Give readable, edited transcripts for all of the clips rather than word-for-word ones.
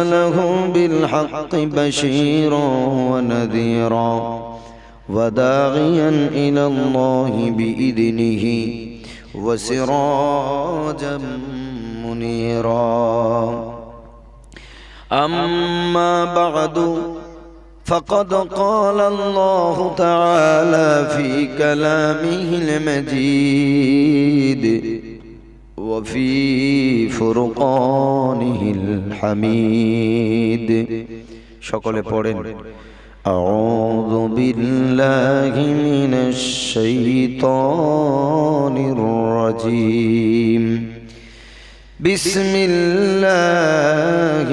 له بالحق بشيرا ونذيرا وداعيا إلى الله بإذنه وسراجا منيرا أما بعد فقد قال الله تعالى في كلامه المجيد وفي فرقانه الحميد شكله পড়েন أعوذ بالله من الشيطان الرجيم بسم الله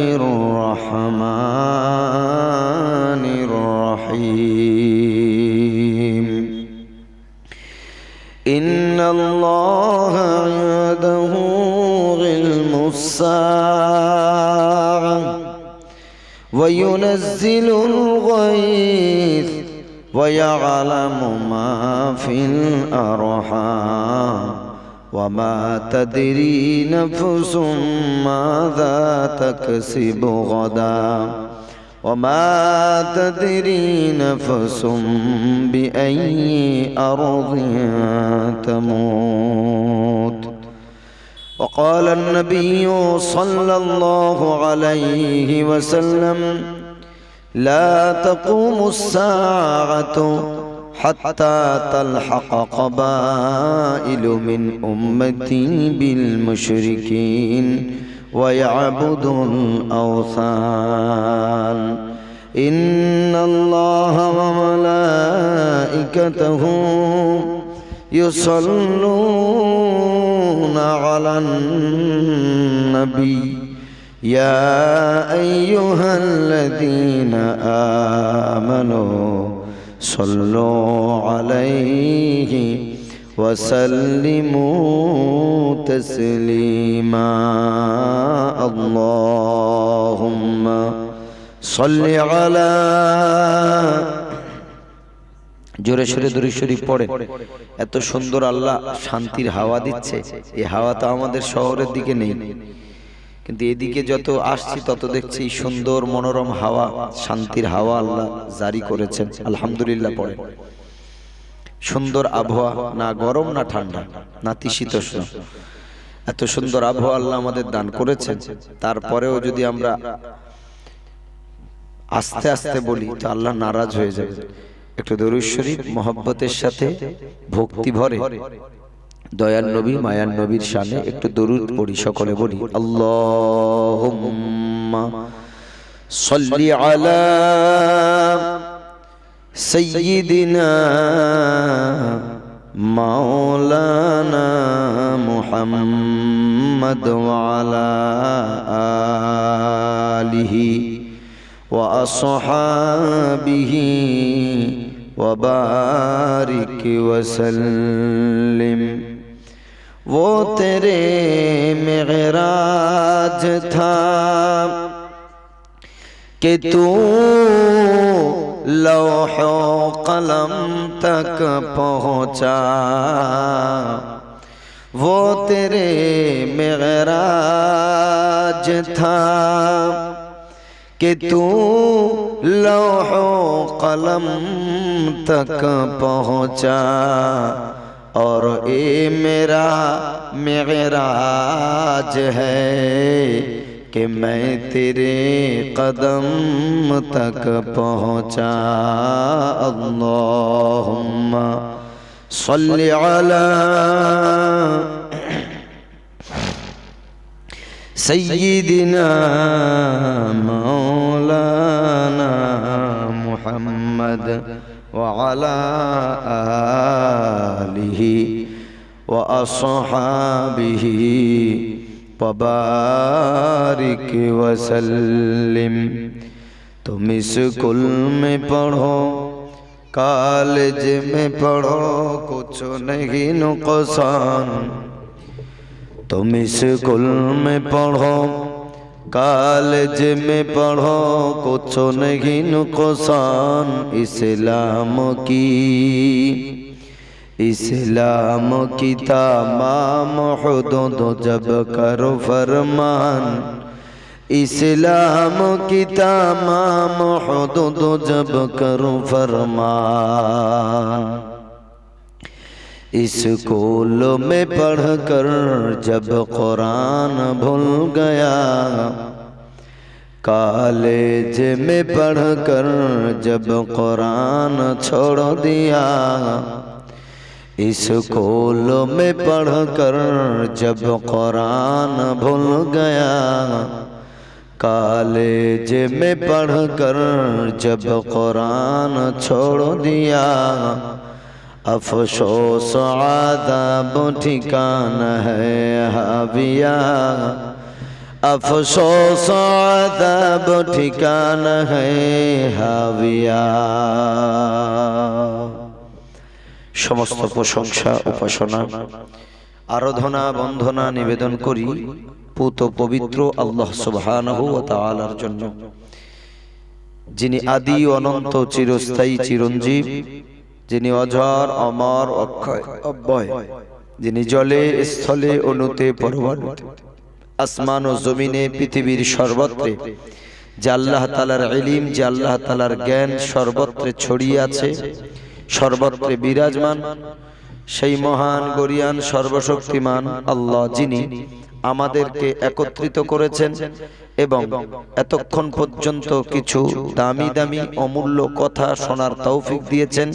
الرحمن الرحيم إن الله عنده علم الساعة وينزل الغيث ويعلم ما في الأرحام وما تدري نفس ماذا تكسب غدا وما تدري نفس بأي أرض تموت وقال النبي صلى الله عليه وسلم لا تقوم الساعة حتى تلحق قبائل من أمتي بالمشركين ويعبدوا الأوثان إن الله وملائكته يصلون على النبي يا أيها الذين آمنوا صلوا عليه وسلموا تسليما اللهم صل على জোরে সোরে দরুদ শরীফ পড়েন। এত সুন্দর আল্লাহ শান্তির হাওয়া দিচ্ছে। এই হাওয়া তো আমাদের শহরের দিকে নেই, কিন্তু এদিকে যত আসছি তত দেখছি সুন্দর মনোরম হাওয়া, শান্তির হাওয়া আল্লাহ জারি করেছেন। আলহামদুলিল্লাহ পড়েন। সুন্দর আবহাওয়া, না গরম না ঠান্ডা না শীতোষ্ণ, এত সুন্দর আবহাওয়া আল্লাহ আমাদের দান করেছেন। তারপরেও যদি আমরা আস্তে আস্তে বলি তো আল্লাহ নারাজ হয়ে যাবে। একটু দরুদ শরীফ মহব্বতের সাথে ভক্তি ভরে দয়ার নবী মায়ার নবীর শানে একটু দরুদ পড়ি, সকলে বলি আল্লাহুম্মা সাল্লি আলা সাইয়্যিদিনা মাওলানা মুহাম্মদ ওয়া আলা আলিহি ওয়া আসহাবিহি ওয়া বারিক ওয়া সাল্লিম। वो तेरे मेराज था कि तू लौह कलम तक पहुँचा, वो तेरे मेराज था कि तू लौह कलम तक पहुँचा और ये मेरा मेराज है कि मैं तेरे कदम तक पहुँचा। अल्लाहुम्मा सल्ली अला सय्यिदिना मौलाना मुहम्मद वअला आलिहि व अस्हाबिहि वबारिक वसल्लिम। तुम स्कूल में पढ़ो, कॉलेज में पढ़ो, कुछ नहीं नुकसान। तुम स्कूल में पढ़ो, कॉलेज में पढ़ो, कुछ नहीं नुकसान। इस्लाम की तमाम हुदूद जब करो फरमान, इस्लाम की तमाम हुदूद जब करूं फरमान, स्कूल में पढ़कर जब कुरान भूल गया, कॉलेज में पढ़कर जब कुरान छोड़ दिया, स्कूल में पढ़कर जब कुरान भूल गया, कॉलेज में पढ़कर जब कुरान छोड़ दिया, अफसोस आदाब ठिकाना है हाविया, अफसोस आदाब ठिकाना है हाविया। समस्त प्रशंसा उपासना आराधना बंदना निवेदन करी पूत पवित्र आल्लाह सुब्हानाहु व ताआलार जन्य, जिनि आदि अनंत चिरस्थायी चिरंजीव, जिनि अजर अमर अक्षय अव्यय, जिनि जले स्थले अनुते परमाणुते आसमान और जमीने पृथिवीर सर्वत्रे जे आल्लाह ताआलार इल्म जे आल्लाह ताआलार ज्ञान सर्वत्रे छड़िये आछे, सर्वत्रे विराजमान সেই মহান গরিয়ান সর্বশক্তিমান আল্লাহ, যিনি আমাদেরকে একত্রিত করেছেন এবং এতক্ষণ পর্যন্ত কিছু দামি দামি অমূল্য কথা শোনার তৌফিক দিয়েছেন।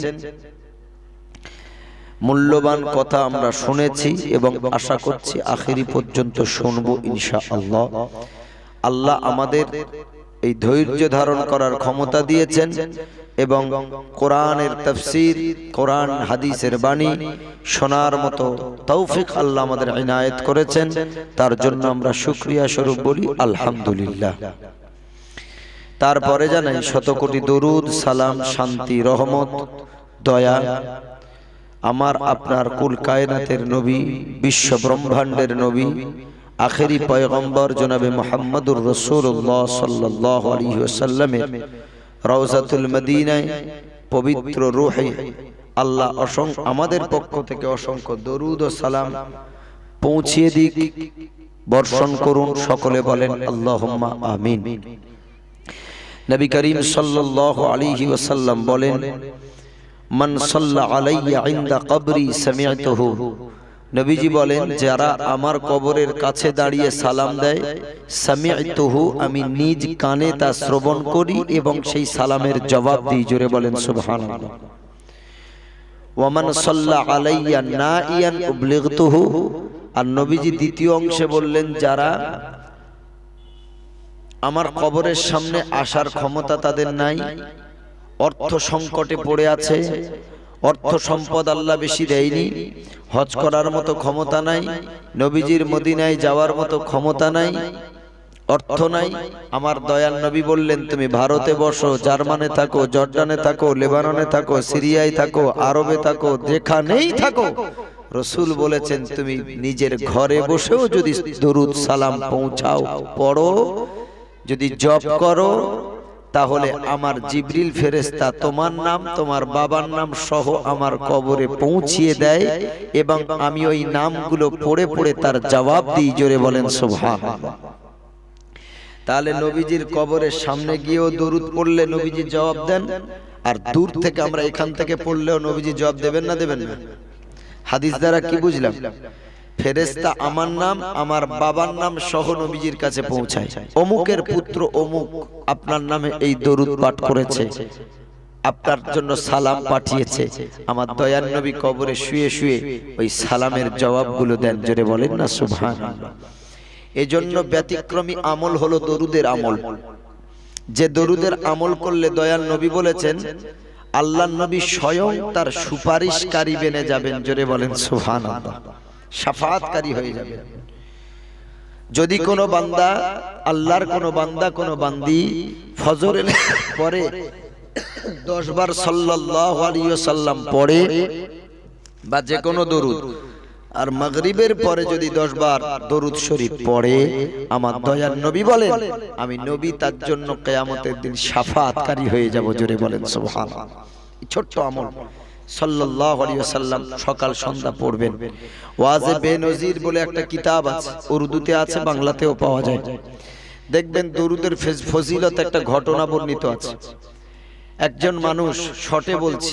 মূল্যবান কথা আমরা শুনেছি এবং আশা করছি আখেরি পর্যন্ত শুনব ইনশাআল্লাহ। আল্লাহ আমাদের এই ধৈর্য ধারণ করার ক্ষমতা দিয়েছেন এবং কোরআনের তাফসীর, কোরআন হাদিসের বাণী শোনার মতো তৌফিক আল্লাহ আমাদের ইনায়েত করেছেন। তার জন্য আমরা শুকরিয়া স্বরূপ বলি আলহামদুলিল্লাহ। তারপরে জানাই শত কোটি দরুদ সালাম শান্তি রহমত দয়া আমার আপনার কুল কায়নাতের নবী, বিশ্ব ব্রহ্মাণ্ডের নবী, আখেরি পয়গম্বর জনাবে মুহাম্মদুর রাসূলুল্লাহ সাল্লাল্লাহু আলাইহি ওয়াসাল্লামের রওজাতুল মদিনায় পবিত্র রূহে আল্লাহ আমাদের পক্ষ থেকে অসংখ্য দরুদ ও সালাম পৌঁছিয়ে দিক, বর্ষণ করুন। সকলে বলেন আল্লাহুম্মা আমিন। নবী করিম সাল্লাল্লাহু আলাইহি ওয়াসাল্লাম বলেন, মান সাল্লা আলাইয়া ইনদা কবরি সামি'তুহু, নবীজি বলেন যারা আমার কবরের কাছে দাঁড়িয়ে সালাম দেয়, সামি'তুহু, আমি নিজ কানে তা শ্রবণ করি এবং সেই সালামের জবাব দিই। জোরে বলেন সুবহানাল্লাহ। ওয়া মান সাল্লা আলাইয়া নাইয়ান উবলিগতুহু, আর নবীজি দ্বিতীয় অংশে বললেন যারা আমার কবরের সামনে আসার ক্ষমতা তাদের নাই, অর্থ সংকটে পড়ে আছে, অর্থ সম্পদ আল্লাহ বেশি দেয়নি, হজ করার মতো ক্ষমতা নাই, নবীজির মদিনায় যাওয়ার মতো ক্ষমতা নাই, অর্থ নাই, আমার দয়াল নবী বললেন তুমি ভারতে বসো, জার্মানে থাকো, জর্ডানে থাকো, লেবাননে থাকো, সিরিয়ায় থাকো, আরবে থাকো, যেখানেই থাকো, রসূল বলেছেন তুমি নিজের ঘরে বসেও যদি দরুদ সালাম পৌঁছাও, পড়ো, যদি জপ করো, তাহলে আমার জিবরিল ফেরেশতা তোমার নাম তোমার বাবার নাম সহ আমার কবরে পৌঁছিয়ে দেয় এবং আমি ওই নামগুলো পড়ে পড়ে তার জবাব দিই। জোরে বলেন সুবহানাল্লাহ। তাহলে নবীজির কবরের সামনে গিয়েও দরুদ পড়লে নবীজি জবাব দেন, আর দূর থেকে আমরা এখান থেকে পড়লেও নবীজি জবাব দেবেন না দেবেন না? হাদিস দ্বারা কি বুঝলাম? ফেরেশতা আমার নাম আমার বাবার নাম সহ নবীজির কাছে পৌঁছায়, অমুকের পুত্র অমুক আপনার নামে এই দরুদ পাঠ করেছে, আপনার জন্য সালাম পাঠিয়েছে। আমার দয়ার নবী কবরে শুয়ে শুয়ে ওই সালামের জবাবগুলো দেন। জোরে বলেন না সুবহানাল্লাহ। এজন্য ব্যতিক্রমী আমল হলো দরুদের আমল। যে দরুদের আমল করলে দয়ার নবী বলেছেন আল্লাহর নবী স্বয়ং তার সুপারিশকারী বেনে যাবেন। জোরে বলেন সুবহানাল্লাহ। শাফাআতকারী হয়ে যাবে। যদি কোনো বান্দা আল্লাহর কোনো বান্দা কোনো বান্দি ফজরের পরে 10 বার সাল্লাল্লাহু আলাইহি ওয়াসাল্লাম পড়ে বা যে কোনো দরুদ, আর মাগরিবের পরে যদি 10 বার দরুদ শরীফ পড়ে, আমার দয়ার নবী বলেন আমি নবী তার জন্য কিয়ামতের দিন শাফাআতকারী হয়ে যাব। জোরে বলেন সুবহানাল্লাহ। ছোট্ট আমল সাল্লাল্লাহু আলাইহি ওয়াসাল্লাম সকাল সন্ধ্যা পড়বেন। ওয়াজে বেনজির বলে একটা কিতাব আছে, উর্দুতে আছে, বাংলাতেও পাওয়া যায়। দেখবেন দরুদের ফজিলত একটা ঘটনা বর্ণিত আছে। একজন মানুষ শর্টে বলছি,